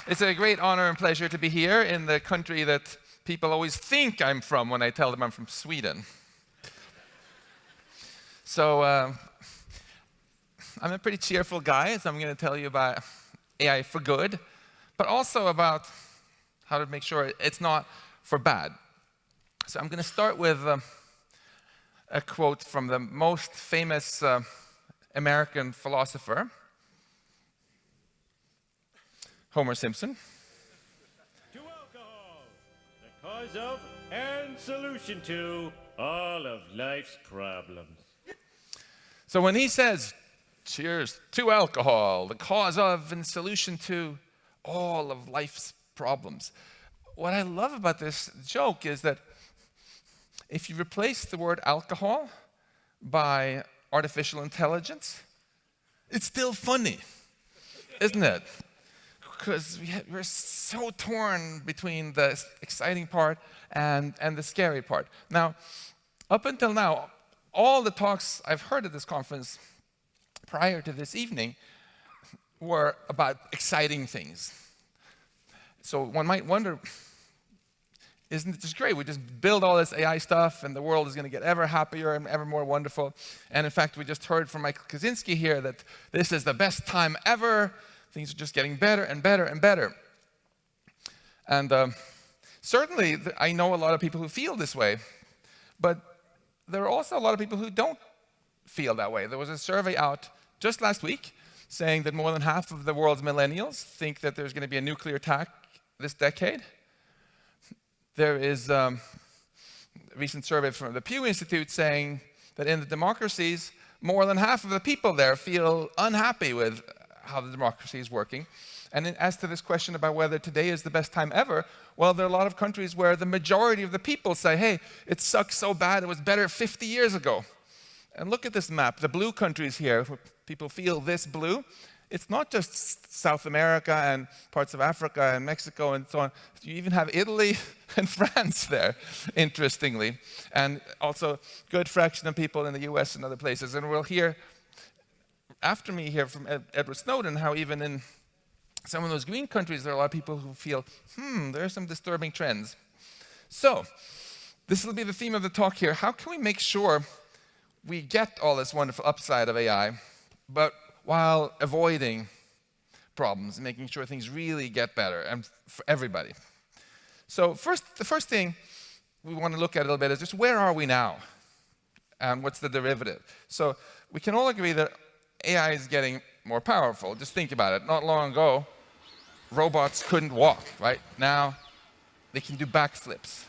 It's a great honor and pleasure to be here in the country that people always think I'm from when I tell them I'm from Sweden. So I'm a pretty cheerful guy, so I'm going to tell you about AI for good, but also about how to make sure it's not for bad. So I'm going to start with a quote from the most famous American philosopher, Homer Simpson. To alcohol, the cause of and solution to all of life's problems. So when he says, cheers to alcohol, the cause of and solution to all of life's problems, what I love about this joke is that if you replace the word alcohol by artificial intelligence, it's still funny, isn't it? Because we're so torn between the exciting part and the scary part. Now, up until now, all the talks I've heard at this conference prior to this evening were about exciting things. So one might wonder, isn't it just great? We just build all this AI stuff and the world is going to get ever happier and ever more wonderful. And in fact, we just heard from Michael Kaczynski here that this is the best time ever. Things are just getting better and better and better. And certainly, I know a lot of people who feel this way, but there are also a lot of people who don't feel that way. There was a survey out just last week saying that more than half of the world's millennials think that there's going to be a nuclear attack this decade. There is a recent survey from the Pew Institute saying that in the democracies, more than half of the people there feel unhappy with how the democracy is working. And as to this question about whether today is the best time ever, well, there are a lot of countries where the majority of the people say, hey, it sucks so bad, it was better 50 years ago. And look at this map, the blue countries here, where people feel this blue. It's not just South America and parts of Africa and Mexico and so on. You even have Italy and France there, interestingly. And also a good fraction of people in the US and other places. And we'll hear after me here from Edward Snowden how even in some of those green countries there are a lot of people who feel, there are some disturbing trends. So this will be the theme of the talk here. How can we make sure we get all this wonderful upside of AI, but while avoiding problems and making sure things really get better and for everybody? So the first thing we want to look at a little bit is just where are we now? And what's the derivative? So we can all agree that AI is getting more powerful. Just think about it. Not long ago, robots couldn't walk, right? Now they can do backflips.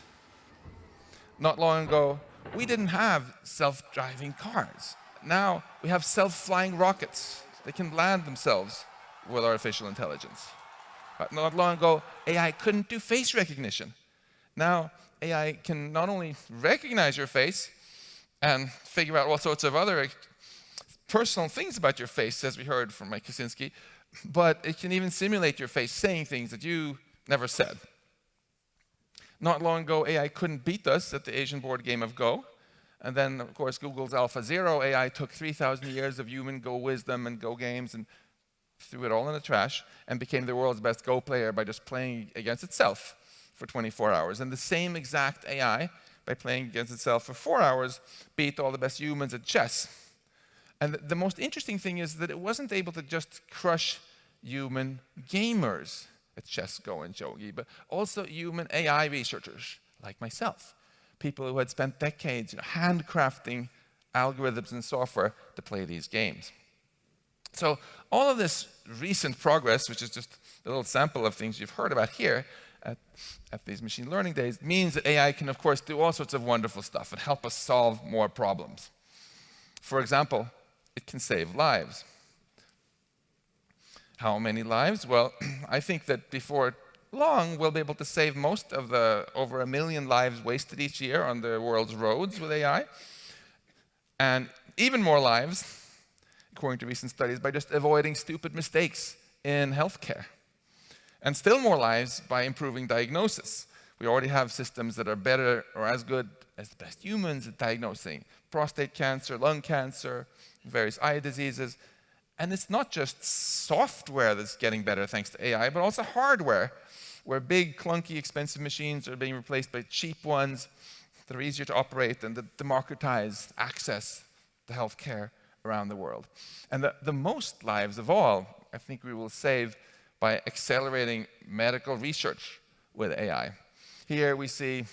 Not long ago, we didn't have self-driving cars. Now we have self-flying rockets. They can land themselves with artificial intelligence. But not long ago, AI couldn't do face recognition. Now AI can not only recognize your face and figure out all sorts of other personal things about your face, as we heard from Mike Kaczynski, but it can even simulate your face saying things that you never said. Not long ago, AI couldn't beat us at the Asian board game of Go. And then, of course, Google's AlphaZero AI took 3,000 years of human Go wisdom and Go games and threw it all in the trash and became the world's best Go player by just playing against itself for 24 hours. And the same exact AI, by playing against itself for 4 hours, beat all the best humans at chess. And the most interesting thing is that it wasn't able to just crush human gamers at chess, Go, and shogi, but also human AI researchers like myself, people who had spent decades handcrafting algorithms and software to play these games. So all of this recent progress, which is just a little sample of things you've heard about here at these machine learning days, means that AI can, of course, do all sorts of wonderful stuff and help us solve more problems. For example, it can save lives. How many lives? Well, I think that before long, we'll be able to save most of the over 1 million lives wasted each year on the world's roads with AI. And even more lives, according to recent studies, by just avoiding stupid mistakes in healthcare. And still more lives by improving diagnosis. We already have systems that are better or as good as the best humans at diagnosing prostate cancer, lung cancer, various eye diseases. And it's not just software that's getting better thanks to AI, but also hardware, where big, clunky, expensive machines are being replaced by cheap ones that are easier to operate and that democratize access to healthcare around the world. And the most lives of all, I think we will save by accelerating medical research with AI. Here we see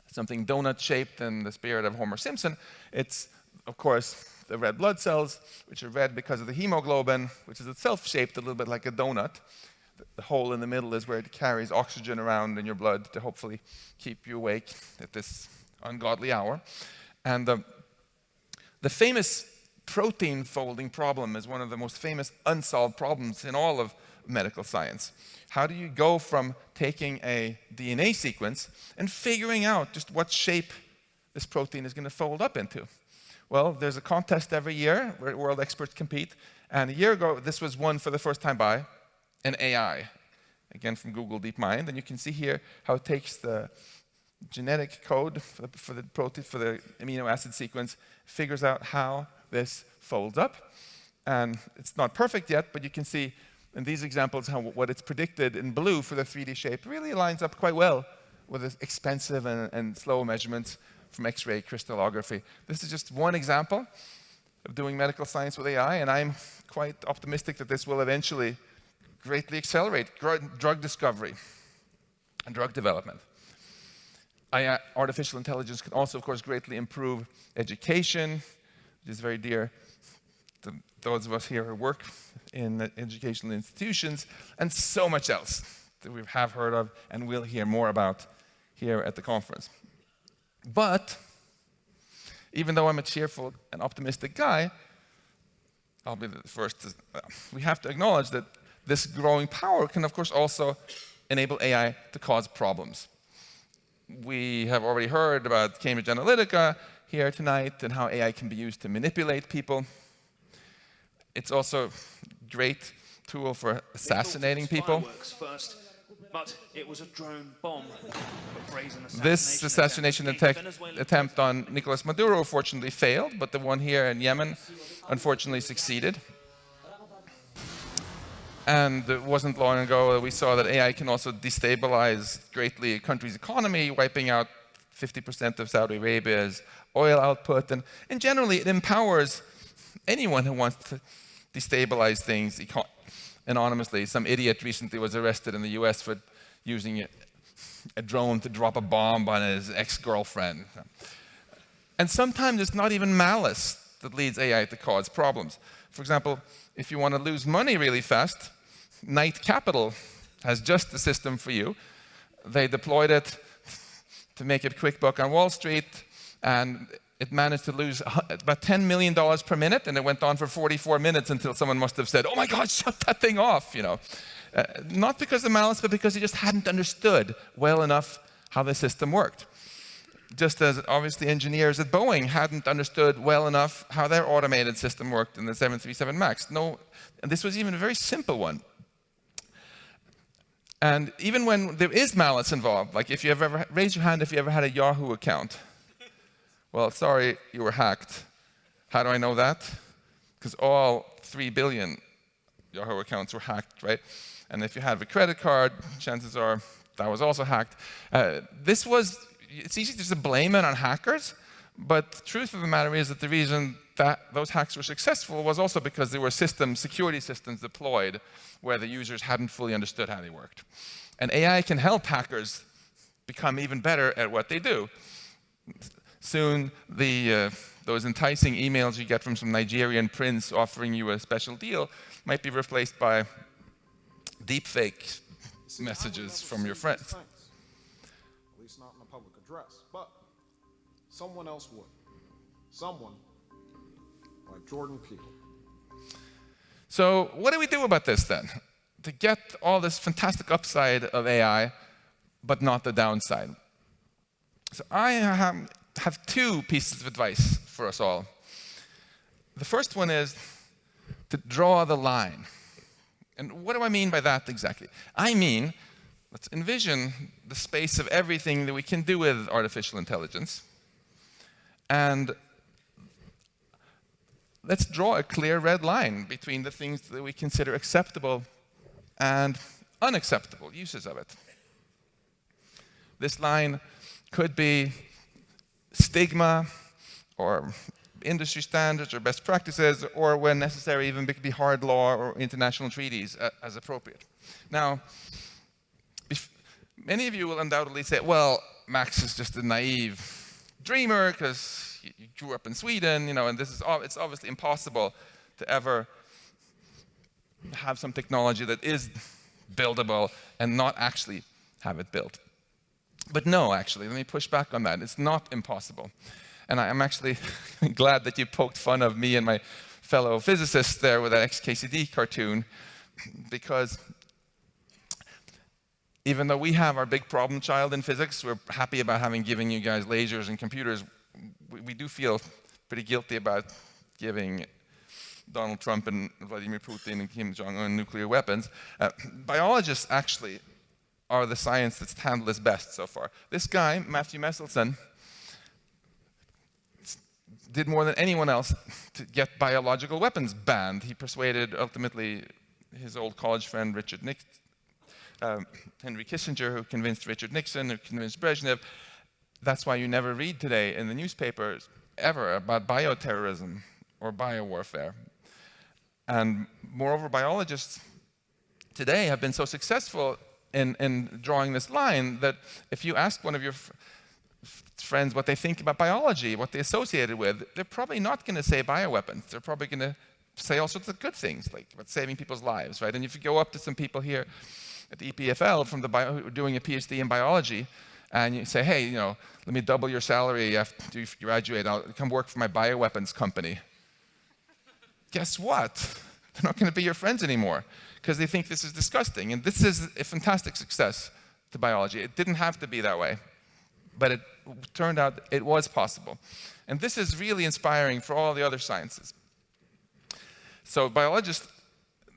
something donut-shaped in the spirit of Homer Simpson. It's, of course, the red blood cells, which are red because of the hemoglobin, which is itself shaped a little bit like a donut. The hole in the middle is where it carries oxygen around in your blood to hopefully keep you awake at this ungodly hour. And the famous protein folding problem is one of the most famous unsolved problems in all of medical science. How do you go from taking a DNA sequence and figuring out just what shape this protein is going to fold up into? Well, there's a contest every year where world experts compete, and a year ago this was won for the first time by an AI, again from Google DeepMind, and you can see here how it takes the genetic code for the protein, for the amino acid sequence, figures out how this folds up. And it's not perfect yet, but you can see in these examples how what it's predicted in blue for the 3D shape really lines up quite well with the expensive and slow measurements from X-ray crystallography. This is just one example of doing medical science with AI, and I'm quite optimistic that this will eventually greatly accelerate drug discovery and drug development. Artificial intelligence can also, of course, greatly improve education, which is very dear to those of us here who work in educational institutions, and so much else that we have heard of and will hear more about here at the conference. But even though I'm a cheerful and optimistic guy, I'll be the first to, we have to acknowledge that this growing power can, of course, also enable AI to cause problems. We have already heard about Cambridge Analytica here tonight and how AI can be used to manipulate people. It's also a great tool for assassinating people. First, but it was a drone bomb. This assassination attempt on Nicolas Maduro fortunately failed, but the one here in Yemen unfortunately succeeded. And it wasn't long ago that we saw that AI can also destabilize greatly a country's economy, wiping out 50% of Saudi Arabia's oil output. And generally, it empowers anyone who wants to destabilize things anonymously. Some idiot recently was arrested in the US for using a drone to drop a bomb on his ex-girlfriend. And sometimes it's not even malice that leads AI to cause problems. For example, if you want to lose money really fast, Knight Capital has just the system for you. They deployed it to make it quick buck on Wall Street, and it managed to lose about $10 million per minute, and it went on for 44 minutes until someone must have said, "Oh my God, shut that thing off," you know. Not because of malice, but because he just hadn't understood well enough how the system worked. Just as obviously engineers at Boeing hadn't understood well enough how their automated system worked in the 737 MAX. No, and this was even a very simple one. And even when there is malice involved, like if you ever, raise your hand if you ever had a Yahoo account. Well, sorry, you were hacked. How do I know that? Because all 3 billion Yahoo accounts were hacked, right? And if you have a credit card, chances are that was also hacked. It's easy just to blame it on hackers, but the truth of the matter is that the reason that those hacks were successful was also because there were security systems deployed where the users hadn't fully understood how they worked. And AI can help hackers become even better at what they do. Soon, those enticing emails you get from some Nigerian prince offering you a special deal might be replaced by deepfake messages from your friends. At least not in a public address, but someone else would. Someone like Jordan Peele. So what do we do about this then? To get all this fantastic upside of AI, but not the downside. So I have two pieces of advice for us all. The first one is to draw the line. And what do I mean by that exactly? I mean, let's envision the space of everything that we can do with artificial intelligence. And let's draw a clear red line between the things that we consider acceptable and unacceptable uses of it. This line could be stigma, or industry standards, or best practices, or when necessary, even be hard law or international treaties as appropriate. Now, many of you will undoubtedly say, well, Max is just a naive dreamer because you grew up in Sweden, and it's obviously impossible to ever have some technology that is buildable and not actually have it built. But no, actually, let me push back on that. It's not impossible. And I'm actually glad that you poked fun of me and my fellow physicists there with that XKCD cartoon, because even though we have our big problem child in physics, we're happy about having given you guys lasers and computers, we do feel pretty guilty about giving Donald Trump and Vladimir Putin and Kim Jong-un nuclear weapons. Biologists actually are the science that's handled this best so far. This guy, Matthew Meselson, did more than anyone else to get biological weapons banned. He persuaded, ultimately, his old college friend Henry Kissinger, who convinced Richard Nixon, who convinced Brezhnev. That's why you never read today in the newspapers ever about bioterrorism or biowarfare. And moreover, biologists today have been so successful in drawing this line that if you ask one of your friends what they think about biology, what they associate it with, they're probably not going to say bioweapons. They're probably going to say all sorts of good things, like about saving people's lives, right? And if you go up to some people here at the EPFL who are doing a PhD in biology, and you say, hey, let me double your salary after you graduate, I'll come work for my bioweapons company. Guess what? They're not going to be your friends anymore because they think this is disgusting. And this is a fantastic success to biology. It didn't have to be that way, but it turned out it was possible. And this is really inspiring for all the other sciences. So biologists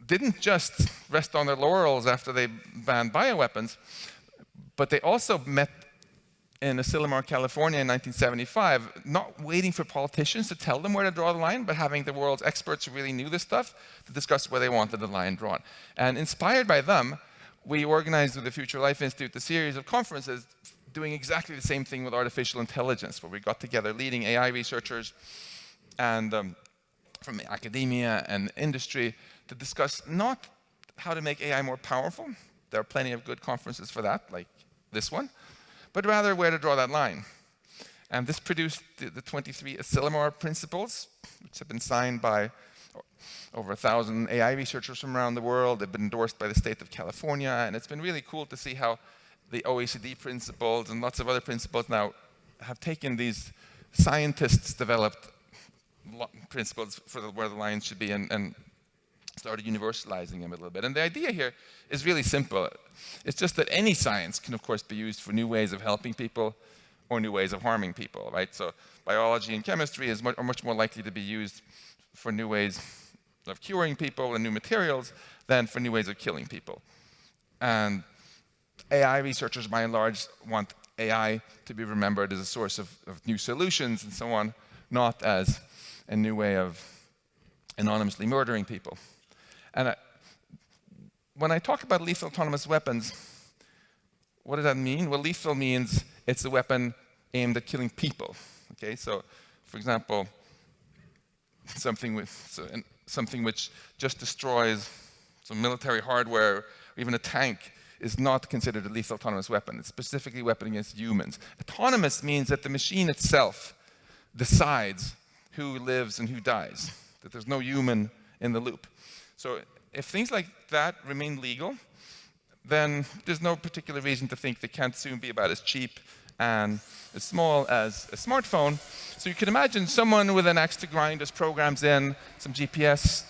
didn't just rest on their laurels after they banned bioweapons, but they also met in Asilomar, California in 1975, not waiting for politicians to tell them where to draw the line, but having the world's experts who really knew this stuff to discuss where they wanted the line drawn. And inspired by them, we organized with the Future Life Institute a series of conferences doing exactly the same thing with artificial intelligence, where we got together leading AI researchers and from academia and industry to discuss not how to make AI more powerful. There are plenty of good conferences for that, like this one, but rather where to draw that line. And this produced the 23 Asilomar Principles, which have been signed by over 1,000 AI researchers from around the world. They've been endorsed by the state of California, and it's been really cool to see how the OECD principles and lots of other principles now have taken these scientists-developed principles for where the lines should be and started universalizing them a little bit. And the idea here is really simple. It's just that any science can, of course, be used for new ways of helping people or new ways of harming people, right? So biology and chemistry are much more likely to be used for new ways of curing people and new materials than for new ways of killing people. And AI researchers, by and large, want AI to be remembered as a source of new solutions and so on, not as a new way of anonymously murdering people. And when I talk about lethal autonomous weapons, what does that mean? Well, lethal means it's a weapon aimed at killing people. Okay, so for example, something which just destroys some military hardware or even a tank is not considered a lethal autonomous weapon. It's specifically a weapon against humans. Autonomous means that the machine itself decides who lives and who dies, that there's no human in the loop. So if things like that remain legal, then there's no particular reason to think they can't soon be about as cheap and as small as a smartphone. So you can imagine someone with an axe to grind just programs in some GPS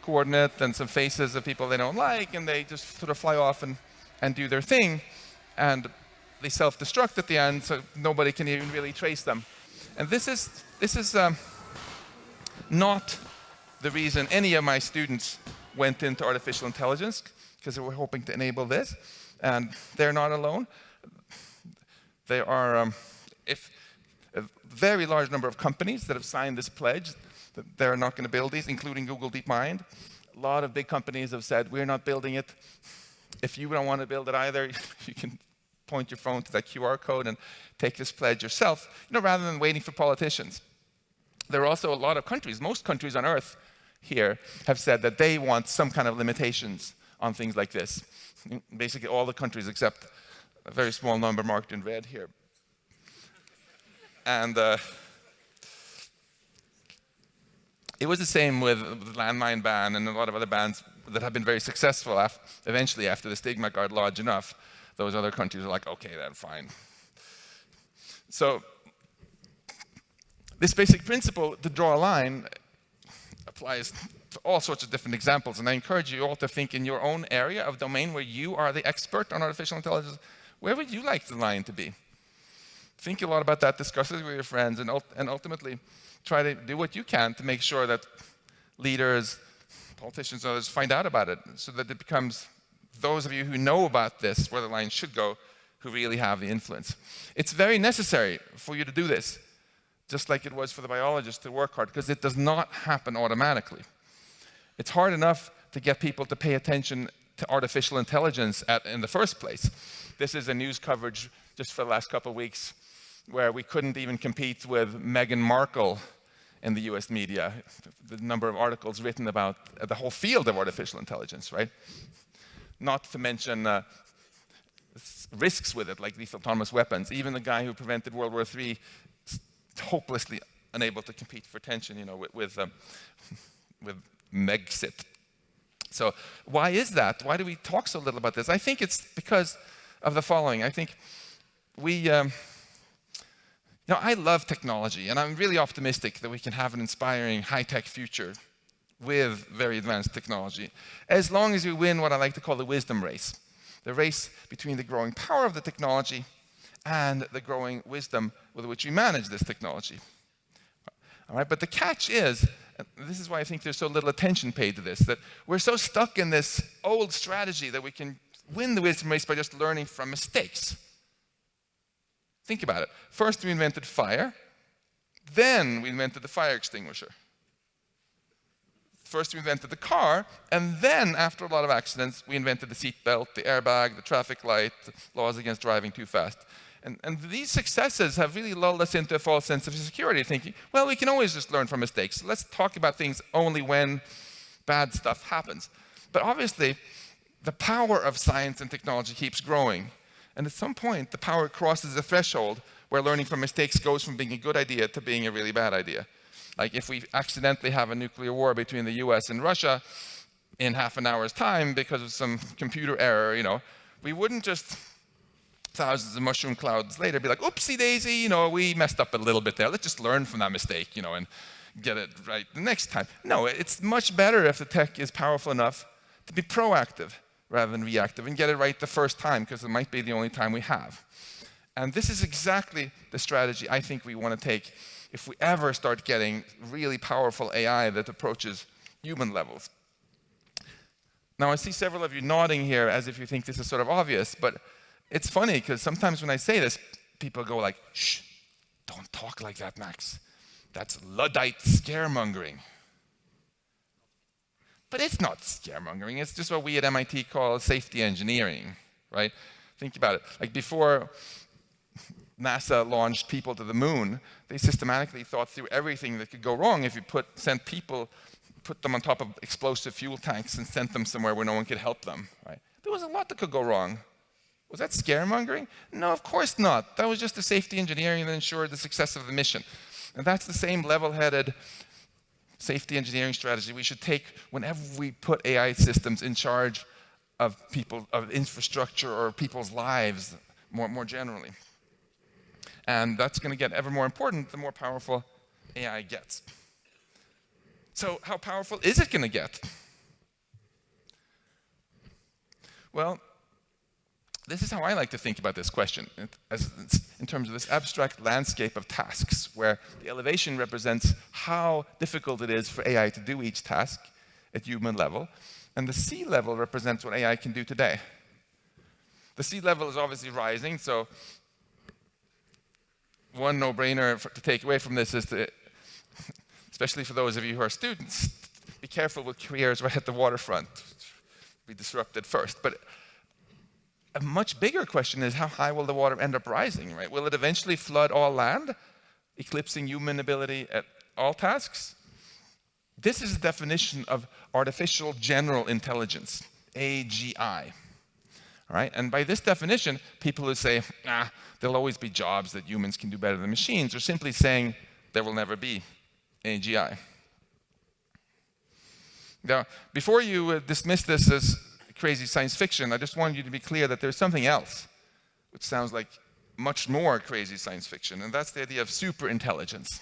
coordinate and some faces of people they don't like, and they just sort of fly off and do their thing, and they self-destruct at the end, so nobody can even really trace them. And this is not the reason any of my students went into artificial intelligence, because they were hoping to enable this, and they're not alone. There are a very large number of companies that have signed this pledge that they're not going to build these, including Google DeepMind. A lot of big companies have said, we're not building it. If you don't want to build it either, you can point your phone to that QR code and take this pledge yourself, rather than waiting for politicians. There are also a lot of countries, most countries on Earth here, have said that they want some kind of limitations on things like this. Basically all the countries except a very small number marked in red here. And it was the same with the landmine ban and a lot of other bans that have been very successful eventually after the stigma got large enough. Those other countries are like, okay, that's fine. So this basic principle to draw a line applies to all sorts of different examples. And I encourage you all to think in your own area of domain where you are the expert on artificial intelligence, where would you like the line to be? Think a lot about that, discuss it with your friends, and ultimately try to do what you can to make sure that leaders, politicians, and others find out about it, so that it becomes those of you who know about this, where the line should go, who really have the influence. It's very necessary for you to do this, just like it was for the biologists to work hard, because it does not happen automatically. It's hard enough to get people to pay attention to artificial intelligence in the first place. This is a news coverage just for the last couple of weeks where we couldn't even compete with Meghan Markle in the US media, the number of articles written about the whole field of artificial intelligence, right? Not to mention risks with it, like lethal autonomous weapons. Even the guy who prevented World War III is hopelessly unable to compete for attention, with Megxit. So why is that? Why do we talk so little about this? I think it's because of the following. I think I love technology, and I'm really optimistic that we can have an inspiring high-tech future with very advanced technology, as long as we win what I like to call the wisdom race. The race between the growing power of the technology and the growing wisdom with which we manage this technology. All right, but the catch is, and this is why I think there's so little attention paid to this, that we're so stuck in this old strategy that we can win the wisdom race by just learning from mistakes. Think about it. First we invented fire, then we invented the fire extinguisher. First we invented the car, and then after a lot of accidents, we invented the seatbelt, the airbag, the traffic light, the laws against driving too fast. And these successes have really lulled us into a false sense of security, thinking, well, we can always just learn from mistakes. Let's talk about things only when bad stuff happens. But obviously, the power of science and technology keeps growing. And at some point, the power crosses a threshold where learning from mistakes goes from being a good idea to being a really bad idea. Like if we accidentally have a nuclear war between the US and Russia in half an hour's time because of some computer error, we wouldn't just thousands of mushroom clouds later be like, oopsie daisy, we messed up a little bit there. Let's just learn from that mistake, and get it right the next time. No, it's much better if the tech is powerful enough to be proactive rather than reactive and get it right the first time, because it might be the only time we have. And this is exactly the strategy I think we want to take if we ever start getting really powerful AI that approaches human levels. Now, I see several of you nodding here as if you think this is sort of obvious, but it's funny because sometimes when I say this, people go like, shh, don't talk like that, Max. That's Luddite scaremongering. But it's not scaremongering. It's just what we at MIT call safety engineering, right? Think about it. Like before NASA launched people to the moon, they systematically thought through everything that could go wrong if you put them on top of explosive fuel tanks and sent them somewhere where no one could help them, right? There was a lot that could go wrong. Was that scaremongering? No, of course not. That was just the safety engineering that ensured the success of the mission. And that's the same level-headed safety engineering strategy we should take whenever we put AI systems in charge of people, of infrastructure or people's lives more generally. And that's going to get ever more important the more powerful AI gets. So how powerful is it going to get? Well, this is how I like to think about this question, in terms of this abstract landscape of tasks, where the elevation represents how difficult it is for AI to do each task at human level, and the sea level represents what AI can do today. The sea level is obviously rising, so one no-brainer to take away from this is to especially for those of you who are students, be careful with careers right at the waterfront. Be disrupted first. But a much bigger question is, how high will the water end up rising, right? Will it eventually flood all land, eclipsing human ability at all tasks? This is the definition of artificial general intelligence, AGI. All right? And by this definition, people who say, there'll always be jobs that humans can do better than machines, are simply saying there will never be AGI. Now, before you dismiss this as crazy science fiction, I just want you to be clear that there's something else, which sounds like much more crazy science fiction, and that's the idea of superintelligence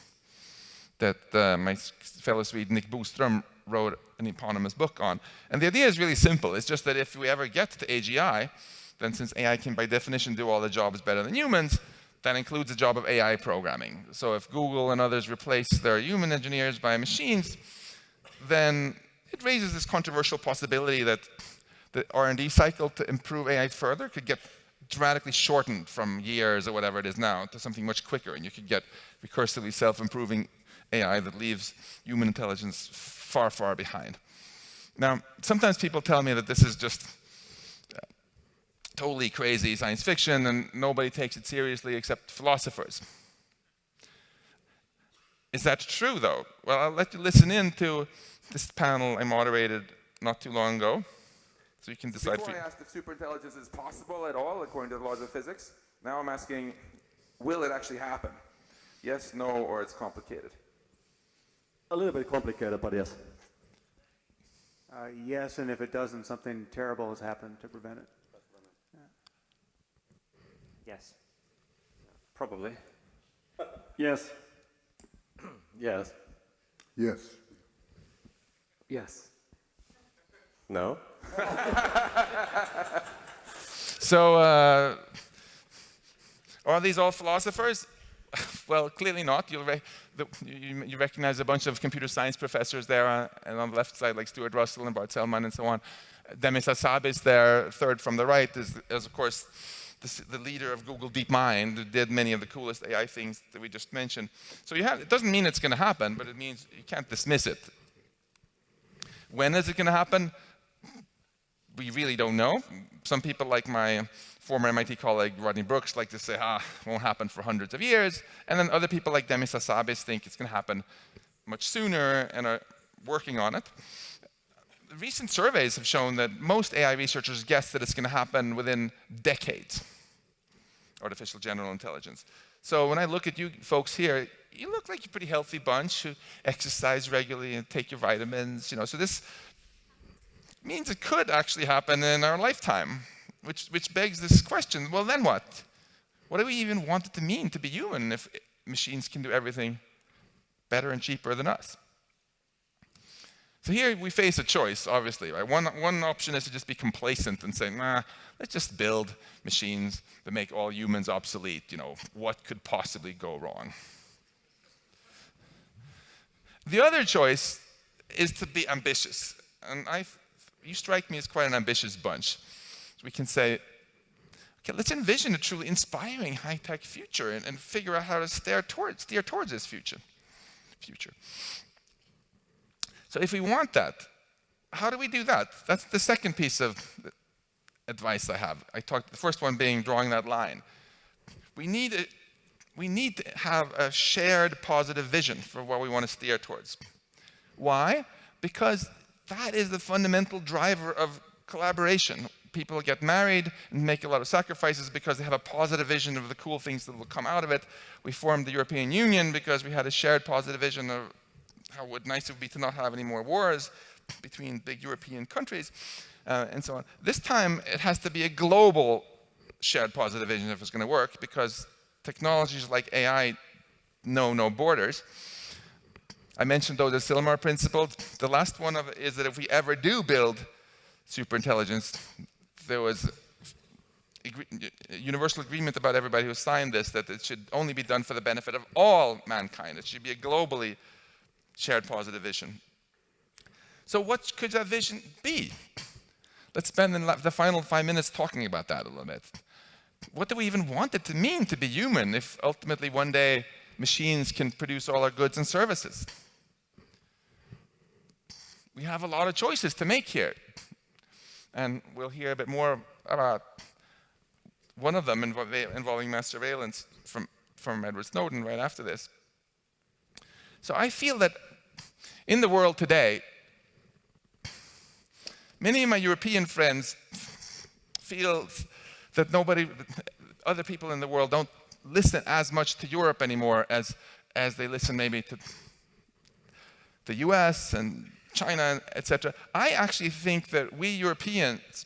that my fellow Swede Nick Boström wrote an eponymous book on. And the idea is really simple. It's just that if we ever get to AGI, then since AI can by definition do all the jobs better than humans, that includes the job of AI programming. So if Google and others replace their human engineers by machines, then it raises this controversial possibility that the R&D cycle to improve AI further could get dramatically shortened from years or whatever it is now to something much quicker, and you could get recursively self-improving AI that leaves human intelligence far, far behind. Now, sometimes people tell me that this is just totally crazy science fiction and nobody takes it seriously except philosophers. Is that true, though? Well, I'll let you listen in to this panel I moderated not too long ago, so you can decide. Before I asked if superintelligence is possible at all, according to the laws of physics, now I'm asking, will it actually happen? Yes, no, or it's complicated? A little bit complicated, but yes. Yes, and if it doesn't, something terrible has happened to prevent it. Yes. Probably. Yes. Yes. Yes. Yes. No. So, are these all philosophers? Well, clearly not. You recognize a bunch of computer science professors there, and on the left side, like Stuart Russell and Bart Selman and so on. Demis Hassabis there, third from the right, is of course the leader of Google DeepMind, who did many of the coolest AI things that we just mentioned. So it doesn't mean it's going to happen, but it means you can't dismiss it. When is it going to happen? We really don't know. Some people, like my former MIT colleague Rodney Brooks, like to say, it won't happen for hundreds of years. And then other people like Demis Hassabis think it's going to happen much sooner and are working on it. Recent surveys have shown that most AI researchers guess that it's going to happen within decades, artificial general intelligence. So when I look at you folks here, you look like a pretty healthy bunch who exercise regularly and take your vitamins. So this means it could actually happen in our lifetime, which begs this question, well, then what? What do we even want it to mean to be human if machines can do everything better and cheaper than us? So here we face a choice, obviously. Right? One option is to just be complacent and say, let's just build machines that make all humans obsolete. What could possibly go wrong? The other choice is to be ambitious. And you strike me as quite an ambitious bunch. So we can say, okay, let's envision a truly inspiring high-tech future and figure out how to steer towards this future. So if we want that, how do we do that? That's the second piece of advice I have. The first one being drawing that line. We need to have a shared positive vision for what we want to steer towards. Why? Because that is the fundamental driver of collaboration. People get married and make a lot of sacrifices because they have a positive vision of the cool things that will come out of it. We formed the European Union because we had a shared positive vision of how nice it would be to not have any more wars between big European countries, and so on. This time, it has to be a global shared positive vision if it's going to work, because technologies like AI know no borders. I mentioned those Asilomar Principles. The last one is that if we ever do build superintelligence, there was universal agreement about everybody who signed this that it should only be done for the benefit of all mankind. It should be a globally shared positive vision. So what could that vision be? Let's spend the final 5 minutes talking about that a little bit. What do we even want it to mean to be human if ultimately one day machines can produce all our goods and services? we have a lot of choices to make here. And we'll hear a bit more about one of them involving mass surveillance from Edward Snowden right after this. So I feel that in the world today, many of my European friends feel that other people in the world don't listen as much to Europe anymore as they listen maybe to the US and China, etc. I actually think that we Europeans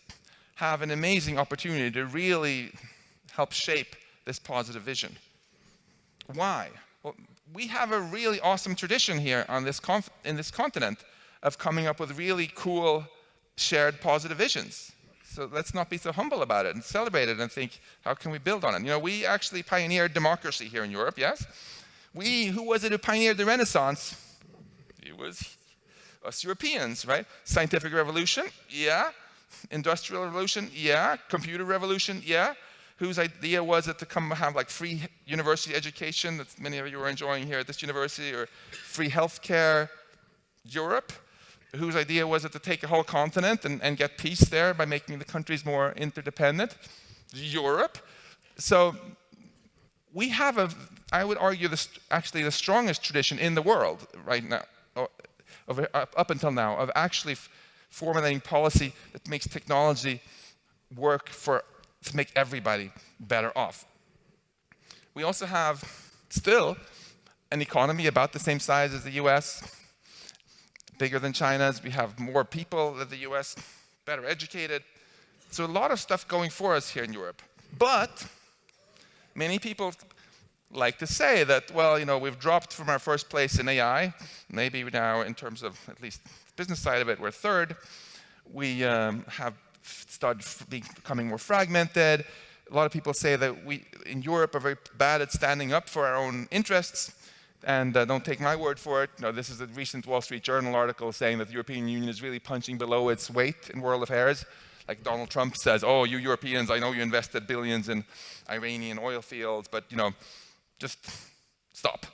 have an amazing opportunity to really help shape this positive vision. Why? Well, we have a really awesome tradition here on in this continent of coming up with really cool shared positive visions. So let's not be so humble about it and celebrate it and think, how can we build on it? You know, we actually pioneered democracy here in Europe, yes? Who was it who pioneered the Renaissance? It was us Europeans, right? Scientific revolution, yeah. Industrial revolution, yeah. Computer revolution, yeah. Whose idea was it to come have like free university education that many of you are enjoying here at this university, or free healthcare? Europe. Whose idea was it to take a whole continent and get peace there by making the countries more interdependent? Europe. So we have I would argue, actually the strongest tradition in the world right now, up until now, of actually formulating policy that makes technology work to make everybody better off. We also have still an economy about the same size as the US, bigger than China's. We have more people than the US, better educated. So a lot of stuff going for us here in Europe. But many people like to say that, well, you know, we've dropped from our first place in AI. Maybe now, in terms of at least the business side of it, we're third. We have started becoming more fragmented. A lot of people say that we in Europe are very bad at standing up for our own interests. And don't take my word for it. No, this is a recent Wall Street Journal article saying that the European Union is really punching below its weight in world affairs. Like Donald Trump says, oh, you Europeans, I know you invested billions in Iranian oil fields, but you know, just stop,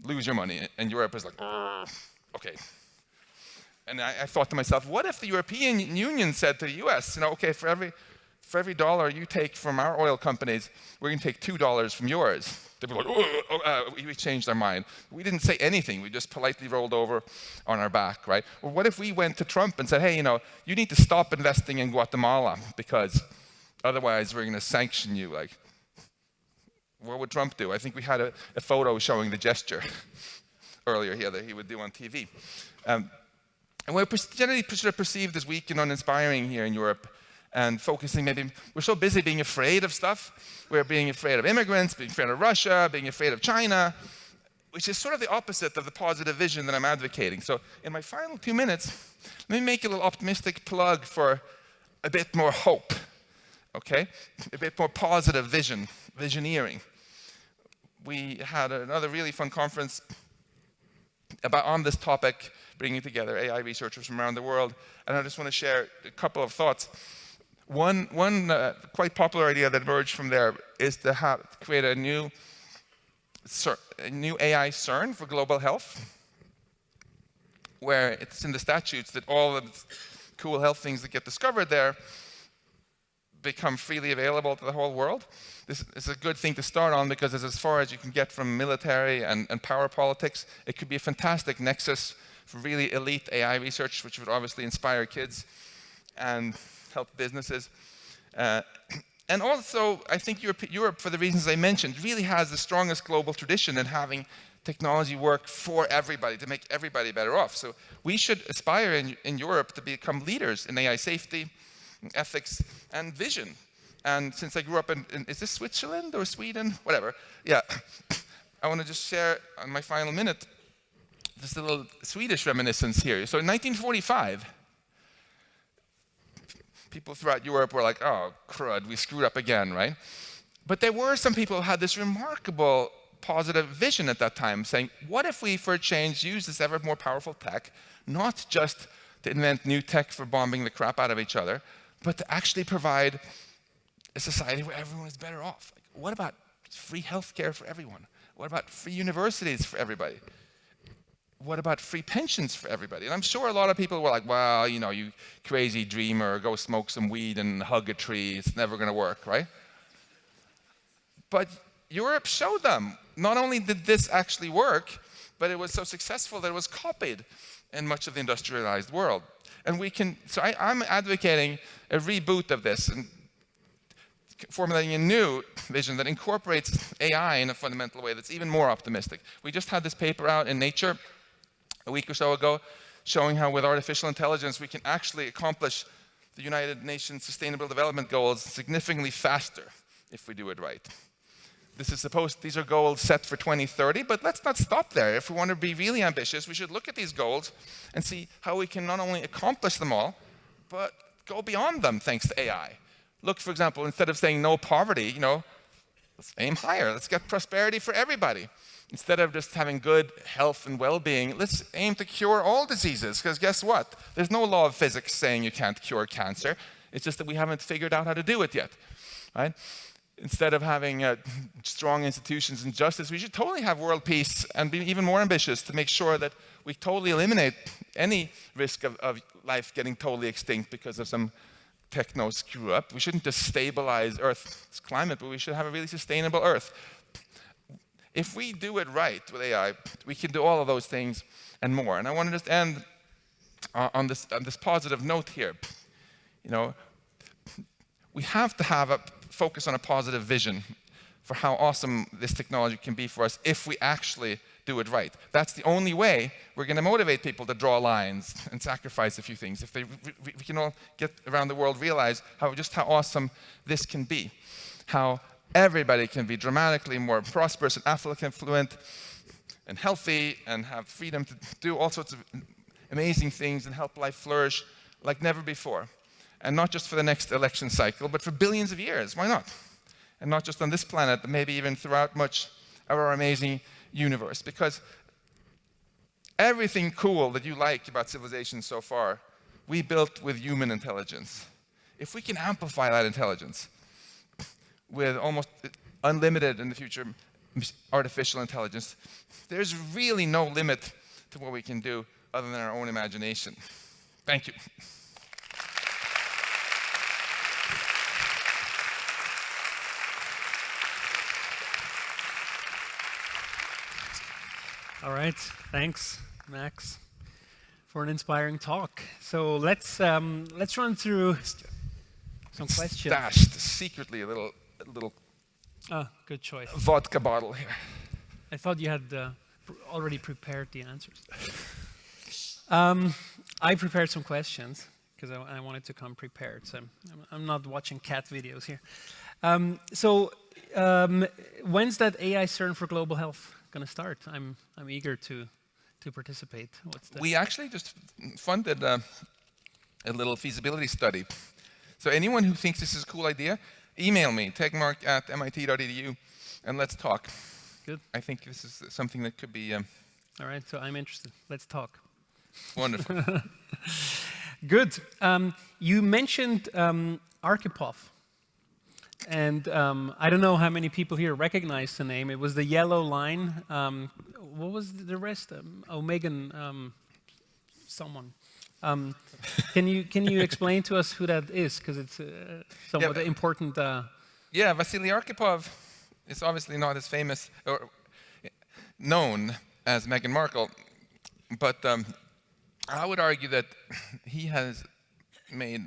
lose your money. And Europe is like, okay. And I thought to myself, what if the European Union said to the US, you know, okay, for every dollar you take from our oil companies, we're going to take $2 from yours. They'd be like, we changed our mind. We didn't say anything. We just politely rolled over on our back, right? Or what if we went to Trump and said, hey, you know, you need to stop investing in Guatemala because otherwise we're going to sanction you. Like, what would Trump do? I think we had a photo showing the gesture earlier here that he would do on TV. And we're generally sort of perceived as weak and uninspiring here in Europe, and focusing maybe, we're so busy being afraid of stuff. We're being afraid of immigrants, being afraid of Russia, being afraid of China, which is sort of the opposite of the positive vision that I'm advocating. So in my final 2 minutes, let me make a little optimistic plug for a bit more hope, okay? A bit more positive visioneering. We had another really fun conference on this topic, bringing together AI researchers from around the world, and I just want to share a couple of thoughts. One quite popular idea that emerged from there is to create a new AI CERN for global health, where it's in the statutes that all the cool health things that get discovered there become freely available to the whole world. This is a good thing to start on because it's as far as you can get from military and power politics. It could be a fantastic nexus for really elite AI research, which would obviously inspire kids and help businesses. And also, I think Europe, for the reasons I mentioned, really has the strongest global tradition in having technology work for everybody, to make everybody better off. So we should aspire in Europe to become leaders in AI safety, ethics, and vision. And since I grew up in is this Switzerland or Sweden? Whatever. Yeah. I want to just share on my final minute just a little Swedish reminiscence here. So in 1945, people throughout Europe were like, oh, crud, we screwed up again, right? But there were some people who had this remarkable positive vision at that time, saying, what if we, for a change, use this ever more powerful tech, not just to invent new tech for bombing the crap out of each other, but to actually provide a society where everyone is better off? Like, what about free healthcare for everyone? What about free universities for everybody? what about free pensions for everybody? And I'm sure a lot of people were like, well, you know, you crazy dreamer, go smoke some weed and hug a tree. It's never going to work, right? But Europe showed them, not only did this actually work, but it was so successful that it was copied in much of the industrialized world. And we can, so I'm advocating a reboot of this and formulating a new vision that incorporates AI in a fundamental way that's even more optimistic. We just had this paper out in Nature a week or so ago showing how with artificial intelligence we can actually accomplish the United Nations Sustainable Development Goals significantly faster if we do it right. These are goals set for 2030, but let's not stop there. If we want to be really ambitious, we should look at these goals and see how we can not only accomplish them all, but go beyond them thanks to AI. Look, for example, instead of saying no poverty, you know, let's aim higher. Let's get prosperity for everybody. Instead of just having good health and well-being, let's aim to cure all diseases, because guess what? There's no law of physics saying you can't cure cancer. It's just that we haven't figured out how to do it yet, right? Instead of having strong institutions and justice, we should totally have world peace and be even more ambitious to make sure that we totally eliminate any risk of life getting totally extinct because of some techno screw up. We shouldn't just stabilize Earth's climate, but we should have a really sustainable Earth. If we do it right with AI, we can do all of those things and more. And I want to just end on this positive note here. You know, we have to have a focus on a positive vision for how awesome this technology can be for us if we actually do it right. That's the only way we're going to motivate people to draw lines and sacrifice a few things. If we can all get around the world realize just how awesome this can be, how everybody can be dramatically more prosperous and affluent and healthy and have freedom to do all sorts of amazing things and help life flourish like never before. And not just for the next election cycle, but for billions of years. Why not? And not just on this planet, but maybe even throughout much of our amazing universe. Because everything cool that you like about civilization so far, we built with human intelligence. If we can amplify that intelligence with almost unlimited, in the future, artificial intelligence, there's really no limit to what we can do other than our own imagination. Thank you. All right, thanks, Max, for an inspiring talk. So let's run through some questions. Stashed secretly a little Good choice. vodka bottle here. I thought you had already prepared the answers. I prepared some questions because I wanted to come prepared. So I'm not watching cat videos here. When's that AI CERN for global health going to start? I'm eager to participate. We actually just funded a little feasibility study. So anyone who thinks this is a cool idea, email me, tegmark@mit.edu, and let's talk. Good. I think this is something that could be... All right, so I'm interested. Let's talk. Wonderful. Good. You mentioned Arkhipov. And I don't know how many people here recognize the name. It was the yellow line. What was the rest? Megan, someone. Can you explain to us who that is? Because it's somewhat important. Yeah, Vasily Arkhipov is obviously not as famous or known as Meghan Markle, but I would argue that he has made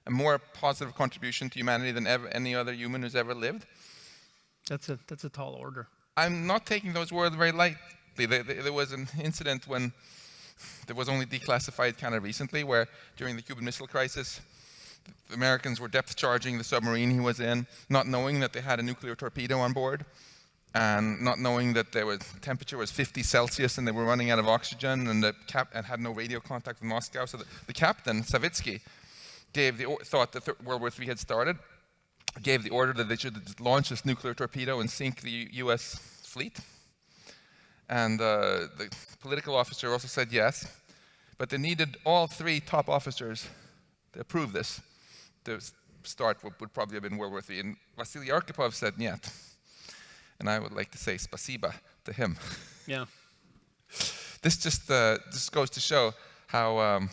a more positive contribution to humanity than any other human who's ever lived. That's a tall order. I'm not taking those words very lightly. There was an incident when there was only declassified kind of recently, where during the Cuban Missile Crisis, the Americans were depth charging the submarine he was in, not knowing that they had a nuclear torpedo on board, and not knowing that the temperature was 50 Celsius and they were running out of oxygen, and had no radio contact with Moscow. So the captain, Savitsky, thought that World War III had started, gave the order that they should launch this nuclear torpedo and sink the US fleet. And the political officer also said yes, but they needed all three top officers to approve this. The start would probably have been World War III. And Vasily Arkhipov said niet. And I would like to say spasiba to him. Yeah. this just goes to show how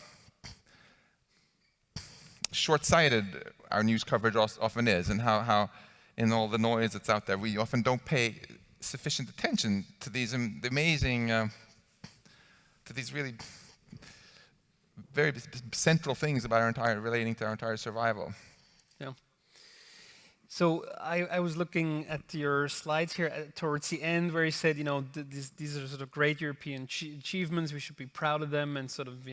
short-sighted our news coverage often is, and how in all the noise that's out there, we often don't pay sufficient attention to these amazing, to these really very central things about relating to our entire survival. Yeah. So I was looking at your slides here towards the end where you said, these are sort of great European achievements, we should be proud of them and sort of,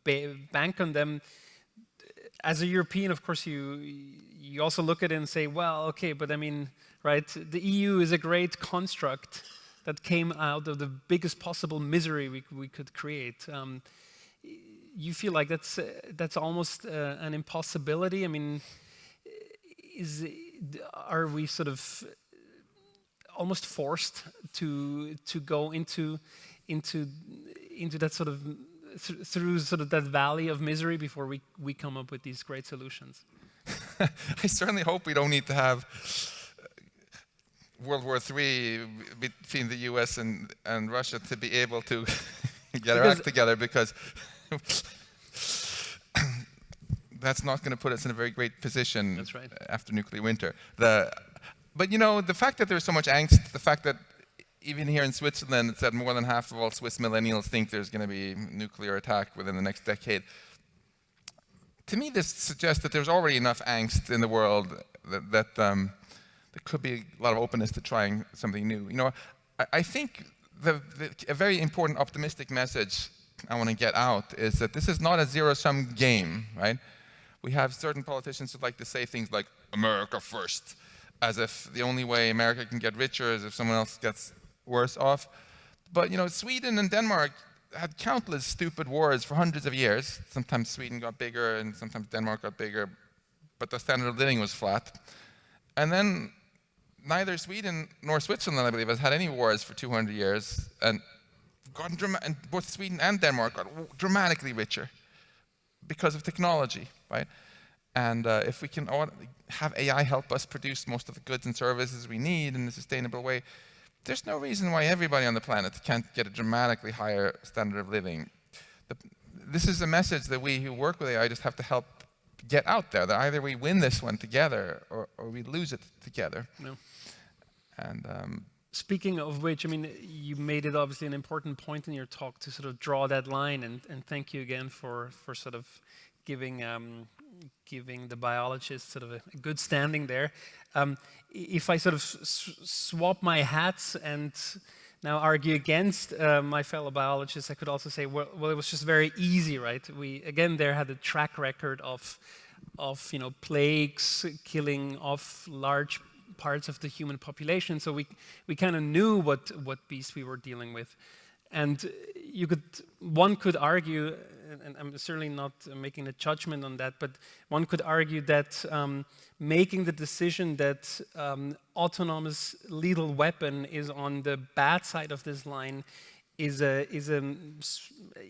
bank on them. As a European, of course, you also look at it and say, well, okay, but I mean, right, the EU is a great construct that came out of the biggest possible misery we could create. You feel like that's almost an impossibility? I mean, are we sort of almost forced to go into that sort of through sort of that valley of misery before we come up with these great solutions? I certainly hope we don't need to have World War III between the US and Russia to be able to get our act together, because that's not going to put us in a very great position. That's right. After nuclear winter. But the fact that there's so much angst, the fact that even here in Switzerland, it's that more than half of all Swiss millennials think there's going to be nuclear attack within the next decade. To me, this suggests that there's already enough angst in the world that there could be a lot of openness to trying something new. I think a very important optimistic message I want to get out is that this is not a zero-sum game, right? We have certain politicians who like to say things like "America first," as if the only way America can get richer is if someone else gets worse off. But Sweden and Denmark had countless stupid wars for hundreds of years. Sometimes Sweden got bigger and sometimes Denmark got bigger, but the standard of living was flat. And then neither Sweden nor Switzerland, I believe, has had any wars for 200 years, and both Sweden and Denmark got dramatically richer because of technology, right? And if we can have AI help us produce most of the goods and services we need in a sustainable way, there's no reason why everybody on the planet can't get a dramatically higher standard of living. This is a message that we who work with AI just have to help get out there, that either we win this one together or we lose it together. No. And speaking of which, I mean, you made it obviously an important point in your talk to sort of draw that line, and thank you again for sort of giving the biologists sort of a good standing there. If I sort of swap my hats and now argue against my fellow biologists, I could also say, well, it was just very easy, right? We again there had a track record of plagues killing off large parts of the human population, so we kind of knew what beast we were dealing with. And one could argue, and I'm certainly not making a judgment on that, but one could argue that making the decision that autonomous lethal weapon is on the bad side of this line is an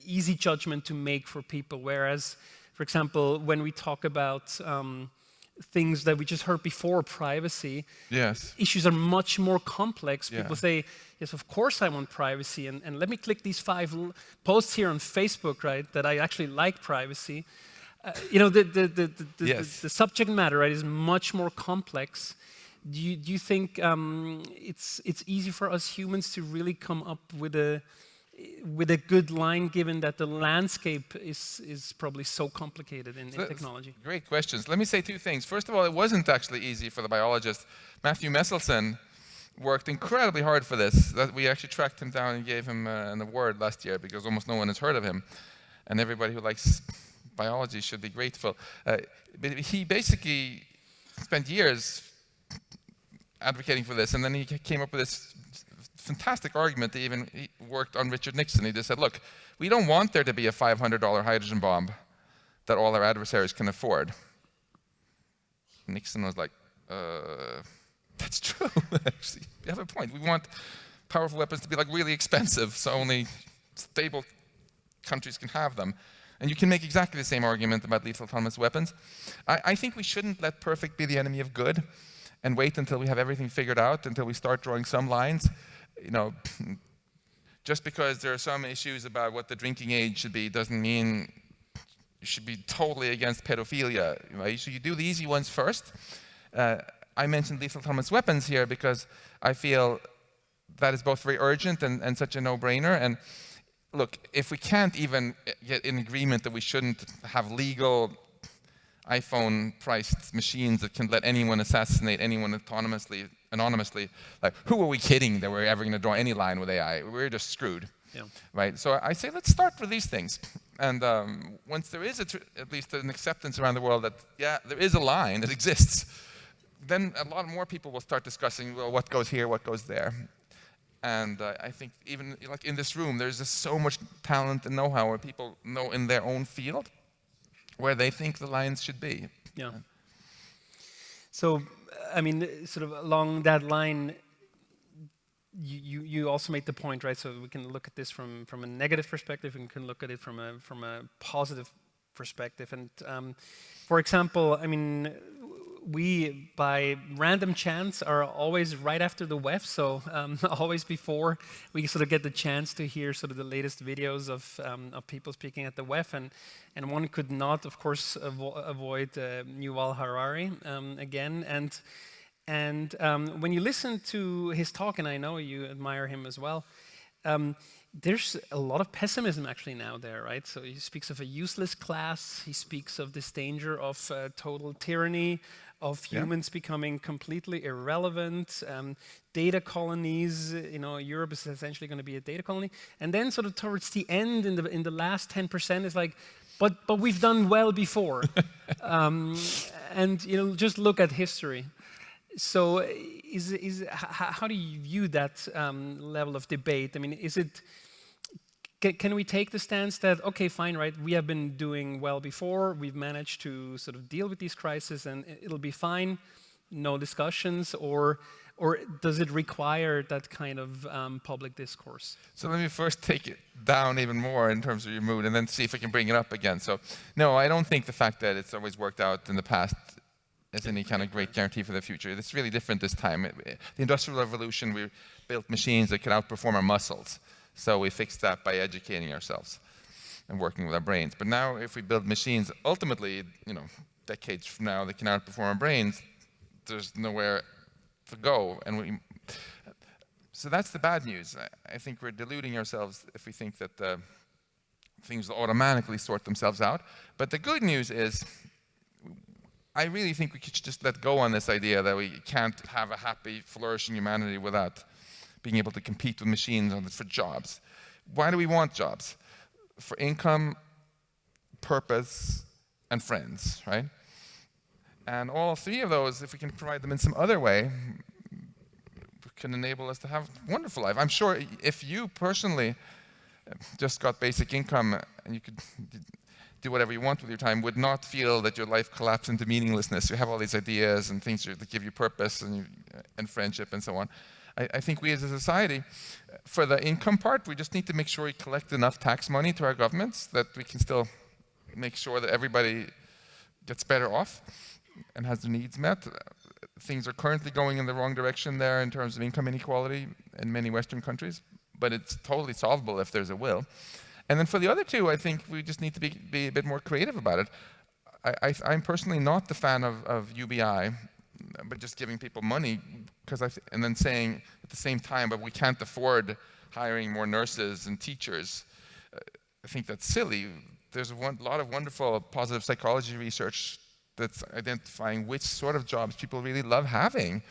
easy judgment to make for people. Whereas, for example, when we talk about things that we just heard before, privacy, yes, issues are much more complex. Yeah. People say, yes, of course I want privacy, and let me click these 5 posts here on Facebook, right, that I actually like privacy. Yes. The subject matter, right, is much more complex. Do you think it's easy for us humans to really come up with a good line, given that the landscape is probably so complicated in technology? Great questions. Let me say 2 things. First of all, it wasn't actually easy for the biologist. Matthew Messelson worked incredibly hard for this. We actually tracked him down and gave him an award last year because almost no one has heard of him. And everybody who likes biology should be grateful. But he basically spent years advocating for this, and then he came up with this fantastic argument. He worked on Richard Nixon. He just said, look, we don't want there to be a $500 hydrogen bomb that all our adversaries can afford. Nixon was like, that's true, actually. You have a point. We want powerful weapons to be like really expensive, so only stable countries can have them. And you can make exactly the same argument about lethal autonomous weapons. I think we shouldn't let perfect be the enemy of good and wait until we have everything figured out, until we start drawing some lines. just because there are some issues about what the drinking age should be doesn't mean you should be totally against pedophilia, right? So you do the easy ones first. I mentioned lethal autonomous weapons here because I feel that is both very urgent and such a no-brainer. And look, if we can't even get in agreement that we shouldn't have legal iPhone-priced machines that can let anyone assassinate anyone anonymously, like, who are we kidding that we're ever going to draw any line with AI? We're just screwed, right? So I say let's start with these things. And once there is at least an acceptance around the world that, yeah, there is a line that exists, then a lot more people will start discussing, well, what goes here, what goes there. And I think even like in this room, there's just so much talent and know-how where people know in their own field where they think the lines should be. Yeah. So, I mean, sort of along that line, you also made the point, right? So we can look at this from a negative perspective, and can look at it from a positive perspective. And for example, I mean, we, by random chance, are always right after the WEF, so always before we sort of get the chance to hear sort of the latest videos of people speaking at the WEF, and one could not, of course, avoid Yuval Harari again. And when you listen to his talk, and I know you admire him as well, there's a lot of pessimism actually now there, right? So he speaks of a useless class, he speaks of this danger of total tyranny, of humans becoming completely irrelevant, data colonies, Europe is essentially going to be a data colony. And then sort of towards the end, in the last 10%, is like, but we've done well before. And just look at history. So how do you view that level of debate? I mean, can we take the stance that, okay, fine, right, we have been doing well before, we've managed to sort of deal with these crises and it'll be fine, no discussions, or does it require that kind of public discourse? So let me first take it down even more in terms of your mood and then see if we can bring it up again. So no, I don't think the fact that it's always worked out in the past is any kind of great guarantee for the future. It's really different this time. The Industrial Revolution, we built machines that could outperform our muscles. So we fixed that by educating ourselves and working with our brains. But now if we build machines, ultimately, decades from now, that can outperform our brains, there's nowhere to go. So that's the bad news. I think we're deluding ourselves if we think that things will automatically sort themselves out. But the good news is, I really think we could just let go on this idea that we can't have a happy, flourishing humanity without being able to compete with machines for jobs. Why do we want jobs? For income, purpose, and friends, right? And all three of those, if we can provide them in some other way, can enable us to have a wonderful life. I'm sure if you personally just got basic income and you could do whatever you want with your time, would not feel that your life collapsed into meaninglessness. You have all these ideas and things that give you purpose and friendship and so on. I think we as a society, for the income part, we just need to make sure we collect enough tax money to our governments that we can still make sure that everybody gets better off and has their needs met. Things are currently going in the wrong direction there in terms of income inequality in many Western countries, but it's totally solvable if there's a will. And then for the other two, I think we just need to be a bit more creative about it. I'm personally not the fan of UBI, but just giving people money, and then saying at the same time, but we can't afford hiring more nurses and teachers. I think that's silly. There's a lot of wonderful positive psychology research that's identifying which sort of jobs people really love having.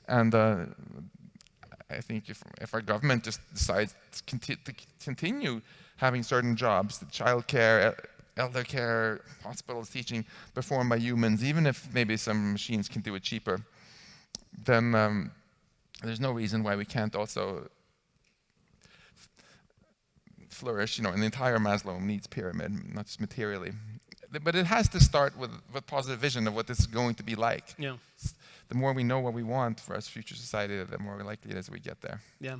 And I think if our government just decides to continue having certain jobs, the childcare, elder care, hospitals, teaching, performed by humans, even if maybe some machines can do it cheaper, then there's no reason why we can't also flourish, in the entire Maslow needs pyramid, not just materially. But it has to start with a positive vision of what this is going to be like. Yeah. The more we know what we want for our future society, the more likely it is we get there. Yeah.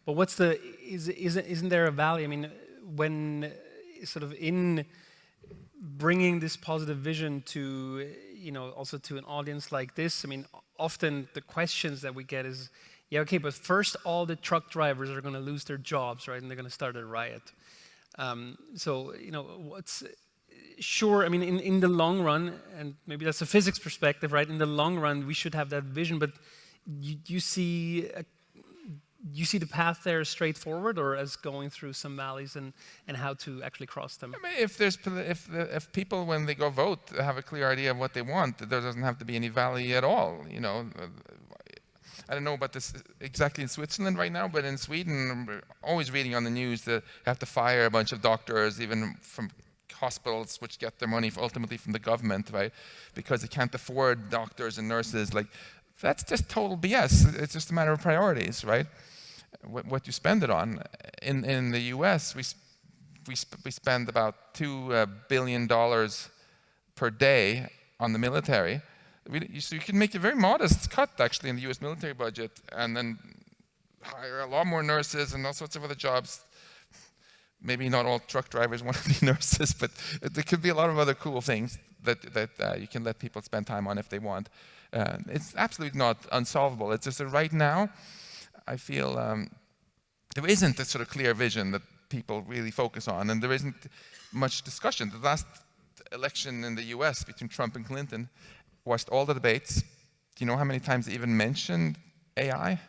But isn't there a value? I mean, when sort of in bringing this positive vision to, also to an audience like this, I mean, often the questions that we get is, Yeah, okay, but first all the truck drivers are going to lose their jobs, right? And they're going to start a riot. So, you know, sure, I mean, in the long run, and maybe that's a physics perspective, right? In the long run, we should have that vision, but you see the path there straightforward, or as going through some valleys and how to actually cross them? I mean, if people, when they go vote, have a clear idea of what they want, there doesn't have to be any valley at all, you know. I don't know about this exactly in Switzerland right now, but in Sweden, we're always reading on the news that you have to fire a bunch of doctors, even from hospitals, which get their money ultimately from the government, right? Because they can't afford doctors and nurses. Like, that's just total BS. It's just a matter of priorities, right? What you spend it on. In the U.S., we spend about $2 billion per day on the military. So you can make a very modest cut, actually, in the U.S. military budget, and then hire a lot more nurses and all sorts of other jobs. Maybe not all truck drivers want to be nurses, but there could be a lot of other cool things that you can let people spend time on if they want. It's absolutely not unsolvable. It's just that right now, I feel there isn't a sort of clear vision that people really focus on, and there isn't much discussion. The last election in the U.S. between Trump and Clinton, watched all the debates. Do you know how many times they even mentioned AI?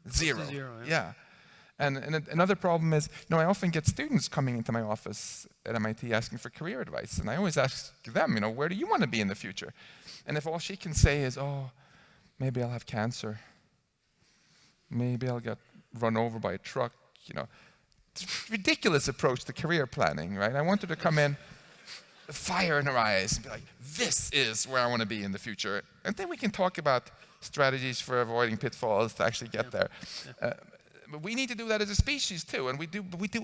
Zero. Yeah. And another problem is, you know, I often get students coming into my office at MIT asking for career advice, and I always ask them, you know, where do you want to be in the future? And if all she can say is, oh, maybe I'll have cancer, maybe I'll get run over by a truck, you know, it's a ridiculous approach to career planning, right? I want her to come in, fire in her eyes, and be like, this is where I want to be in the future. And then we can talk about strategies for avoiding pitfalls to actually get there. But we need to do that as a species too, and we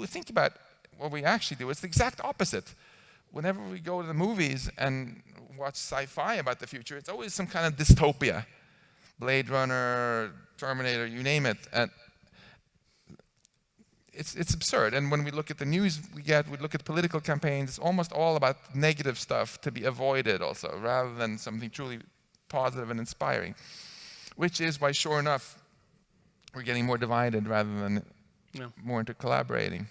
think about what we actually do. It's the exact opposite. Whenever we go to the movies and watch sci-fi about the future, it's always some kind of dystopia. Blade Runner, Terminator, you name it. And it's absurd. And when we look at the news we look at political campaigns, it's almost all about negative stuff to be avoided also, rather than something truly positive and inspiring. Which is why, sure enough, we're getting more divided rather than more into collaborating.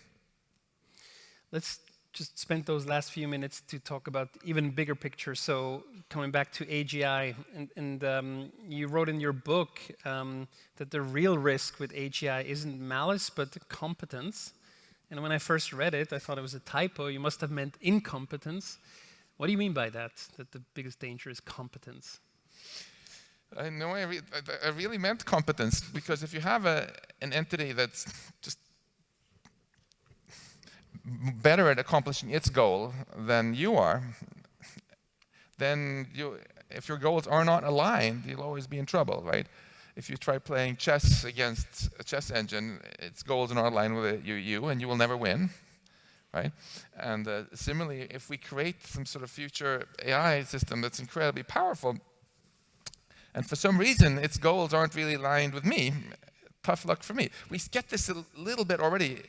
Let's just spend those last few minutes to talk about even bigger picture. So coming back to AGI, and you wrote in your book that the real risk with AGI isn't malice, but competence. And when I first read it, I thought it was a typo. You must have meant incompetence. What do you mean by that the biggest danger is competence? I know I really meant competence, because if you have an entity that's just better at accomplishing its goal than you are, then if your goals are not aligned, you'll always be in trouble, right? If you try playing chess against a chess engine, its goals are not aligned with you, and you will never win, right? And similarly, if we create some sort of future AI system that's incredibly powerful, and for some reason its goals aren't really aligned with me, tough luck for me. We get this a little bit already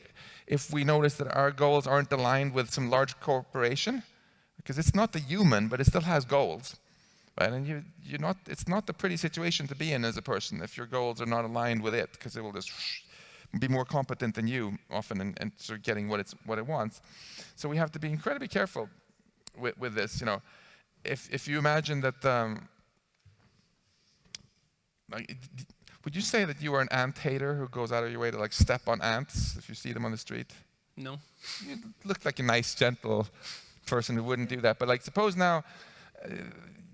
if we notice that our goals aren't aligned with some large corporation, because it's not the human, but it still has goals, right? And it's not the pretty situation to be in as a person if your goals are not aligned with it, because it will just be more competent than you often and sort of getting what it wants. So we have to be incredibly careful with this. You know, if you imagine that. Would you say that you are an ant hater who goes out of your way to like step on ants if you see them on the street? No. You look like a nice, gentle person who wouldn't do that. But like, suppose now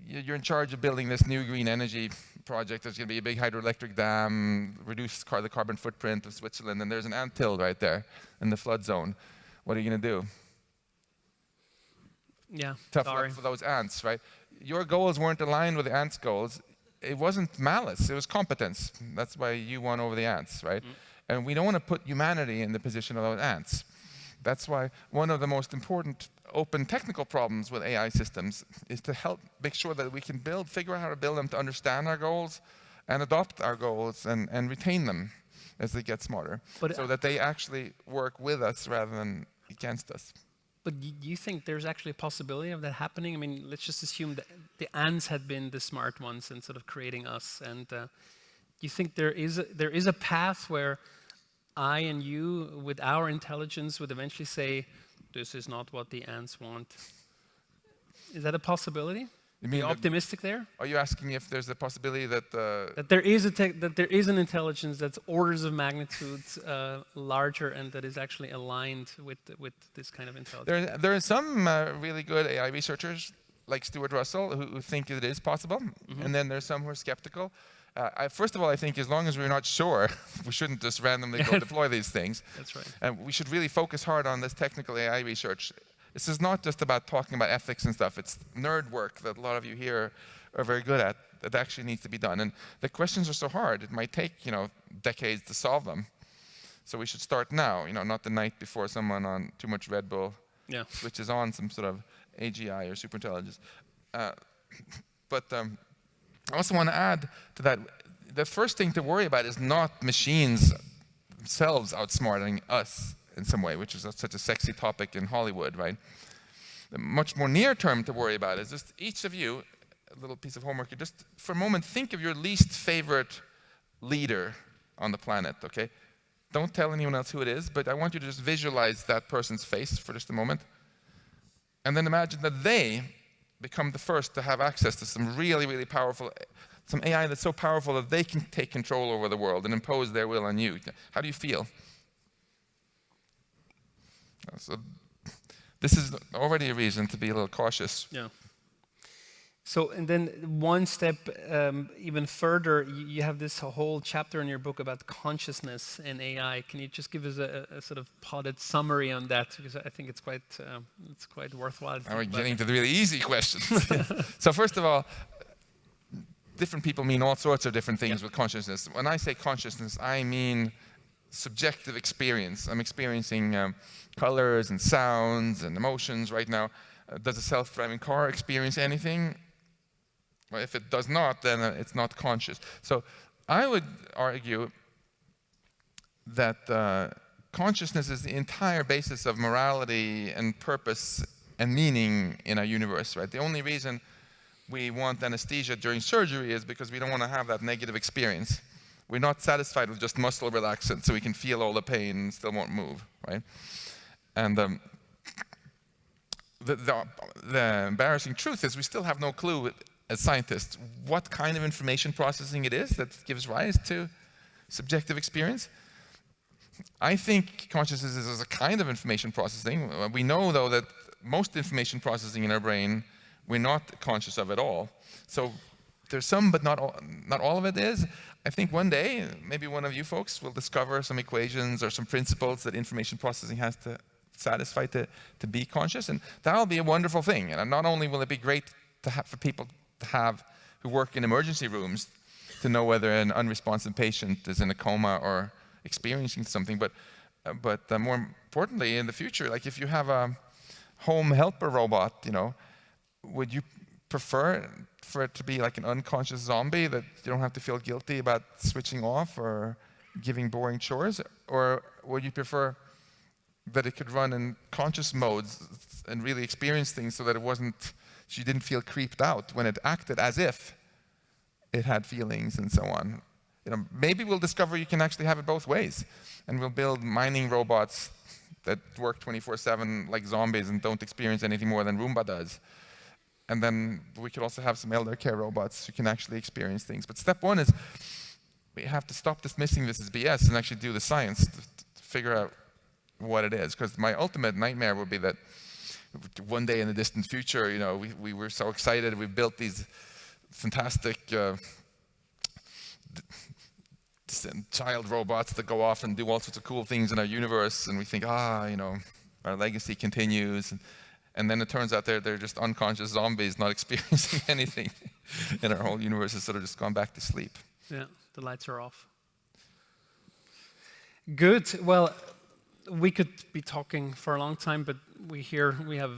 you're in charge of building this new green energy project. There's going to be a big hydroelectric dam, reduce the carbon footprint of Switzerland, and there's an anthill right there in the flood zone. What are you going to do? Yeah, tough luck for those ants, right? Your goals weren't aligned with the ants' goals. It wasn't malice, it was competence. That's why you won over the ants, right? And we don't want to put humanity in the position of those ants. That's why one of the most important open technical problems with AI systems is to help make sure that we can figure out how to build them to understand our goals and adopt our goals and retain them as they get smarter, so that they actually work with us rather than against us. But do you think there's actually a possibility of that happening? I mean, let's just assume that the ants had been the smart ones in sort of creating us. And do you think there is a path where I and you, with our intelligence, would eventually say, this is not what the ants want? Is that a possibility? You Are mean you optimistic there? Are you asking if there's a possibility that That there is that there is an intelligence that's orders of magnitudes larger and that is actually aligned with this kind of intelligence? there are some really good AI researchers like Stuart Russell who think it is possible, and then there's some who are skeptical. First of all, I think as long as we're not sure, we shouldn't just randomly go deploy these things. That's right. And we should really focus hard on this technical AI research. This is not just about talking about ethics and stuff. It's nerd work that a lot of you here are very good at that actually needs to be done. And the questions are so hard, it might take, decades to solve them. So we should start now, not the night before someone on too much Red Bull switches on some sort of AGI or superintelligence. But I also want to add to that, the first thing to worry about is not machines themselves outsmarting us in some way, which is such a sexy topic in Hollywood, right? The much more near term to worry about is just each of you, a little piece of homework, you just for a moment think of your least favorite leader on the planet, okay? Don't tell anyone else who it is, but I want you to just visualize that person's face for just a moment. And then imagine that they become the first to have access to some really, really powerful, some AI that's so powerful that they can take control over the world and impose their will on you. How do you feel? So this is already a reason to be a little cautious. Yeah. So, and then one step even further, you have this whole chapter in your book about consciousness and AI. Can you just give us a sort of potted summary on that? Because I think it's quite worthwhile. Now we're getting to the really easy questions. So first of all, different people mean all sorts of different things with consciousness. When I say consciousness, I mean subjective experience. I'm experiencing colors and sounds and emotions right now. Does a self-driving car experience anything? Well, if it does not, then it's not conscious. So I would argue that consciousness is the entire basis of morality and purpose and meaning in our universe, right? The only reason we want anesthesia during surgery is because we don't want to have that negative experience. We're not satisfied with just muscle relaxant so we can feel all the pain and still won't move, right? And the embarrassing truth is we still have no clue as scientists what kind of information processing it is that gives rise to subjective experience. I think consciousness is a kind of information processing. We know, though, that most information processing in our brain we're not conscious of at all. So there's some, but not all of it is. I think one day, maybe one of you folks will discover some equations or some principles that information processing has to satisfy to be conscious, and that'll be a wonderful thing. And not only will it be great to have for people to have who work in emergency rooms to know whether an unresponsive patient is in a coma or experiencing something, but more importantly, in the future, like if you have a home helper robot, would you prefer for it to be like an unconscious zombie that you don't have to feel guilty about switching off or giving boring chores, or would you prefer that it could run in conscious modes and really experience things so that she didn't feel creeped out when it acted as if it had feelings and so on? Maybe we'll discover you can actually have it both ways, and we'll build mining robots that work 24/7 like zombies and don't experience anything more than Roomba does. And then we could also have some elder care robots who can actually experience things. But step one is we have to stop dismissing this as BS and actually do the science to figure out what it is. Because my ultimate nightmare would be that one day in the distant future, we were so excited, we built these fantastic child robots that go off and do all sorts of cool things in our universe, and we think, our legacy continues. And then it turns out they're just unconscious zombies not experiencing anything. And our whole universe has sort of just gone back to sleep. Yeah, the lights are off. Good. Well, we could be talking for a long time, but we have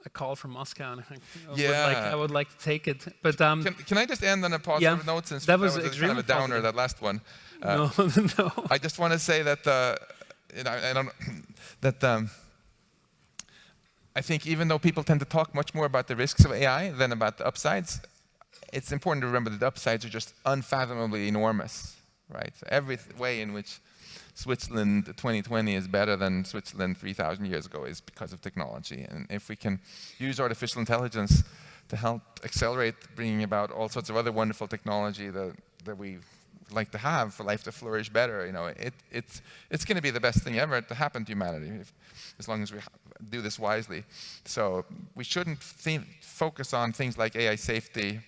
a call from Moscow, and I would like to take it. But can I just end on a positive note, since that was kind of a downer, that last one? No. I just want to say that I think even though people tend to talk much more about the risks of AI than about the upsides, it's important to remember that the upsides are just unfathomably enormous. right? So every way in which Switzerland 2020 is better than Switzerland 3,000 years ago is because of technology. And if we can use artificial intelligence to help accelerate bringing about all sorts of other wonderful technology that we like to have for life to flourish better, it's going to be the best thing ever to happen to humanity, as long as we do this wisely. So we shouldn't focus on things like AI safety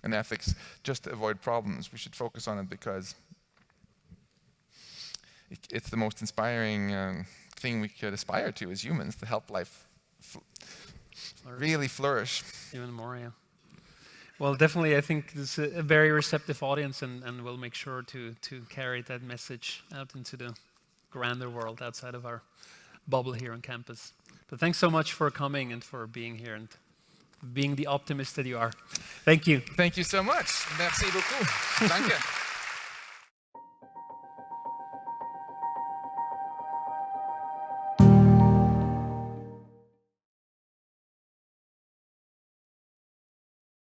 and ethics just to avoid problems. We should focus on it because it's the most inspiring thing we could aspire to as humans, to help life really flourish. Even more, yeah. Well, definitely, I think this is a very receptive audience, and we'll make sure to carry that message out into the grander world outside of our bubble here on campus. But thanks so much for coming and for being here and being the optimist that you are. Thank you. Thank you so much. Merci beaucoup. Danke.